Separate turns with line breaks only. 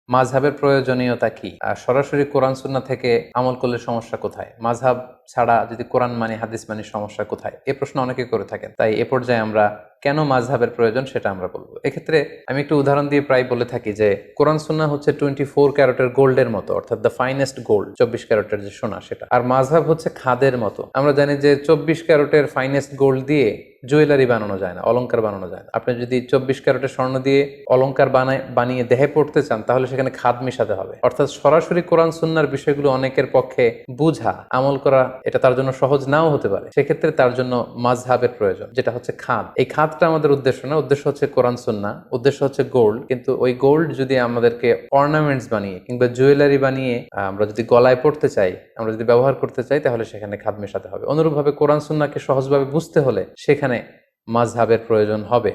মাযহাবের প্রয়োজনীয়তা কি? সরাসরি কোরআন সুন্নাহ থেকে আমল করলে সমস্যা কোথায়? মাযহাব ছাড়া যদি কোরআন মানি, হাদিস মানি সমস্যা কোথায়? এ প্রশ্ন অনেকে করে থাকেন। তাই এ পর্যায়ে আমরা কেন মাযহাবের প্রয়োজন সেটা আমরা বলবো। এক্ষেত্রে আমি একটু উদাহরণ দিয়ে প্রায় বলে থাকি যে কোরআন সুন্নাহ হচ্ছে 24 ক্যারেটের গোল্ডের মতো, অর্থাৎ দ্য ফাইনেস্ট গোল্ড, 24 ক্যারেটের যে সোনা সেটা। আর মাযহাব হচ্ছে খাদের মতো। আমরা জানি যে 24 ক্যারেটের ফাইনেস্ট গোল্ড দিয়ে জুয়েলারি বানানো যায় না, অলংকার বানানো যায় না। আপনি যদি 24 ক্যারেটের স্বর্ণ দিয়ে অলংকার বানিয়ে দেহে পড়তে চান, তাহলে সেখানে খাদ মেশাতে হবে। অর্থাৎ সরাসরি কোরআন সুন্নাহর বিষয়গুলো অনেকের পক্ষে বুঝা, আমল করা এটা তার জন্য সহজ নাও হতে পারে। সেক্ষেত্রে তার জন্য মাযহাবের প্রয়োজন, যেটা হচ্ছে খাদ। এই খাদটা আমাদের উদ্দেশ্য না, উদ্দেশ্য হচ্ছে কোরআন সুন্নাহ, উদ্দেশ্য হচ্ছে গোল্ড। কিন্তু ওই গোল্ড যদি আমাদেরকে অর্নামেন্টস বানিয়ে কিংবা জুয়েলারি বানিয়ে আমরা যদি গলায় পড়তে চাই, আমরা যদি ব্যবহার করতে চাই, তাহলে সেখানে খাদ মেশাতে হবে। অনুরূপভাবে কোরআন সুন্নাহকে সহজভাবে বুঝতে হলে সেখানে মাযহাবের প্রয়োজন হবে।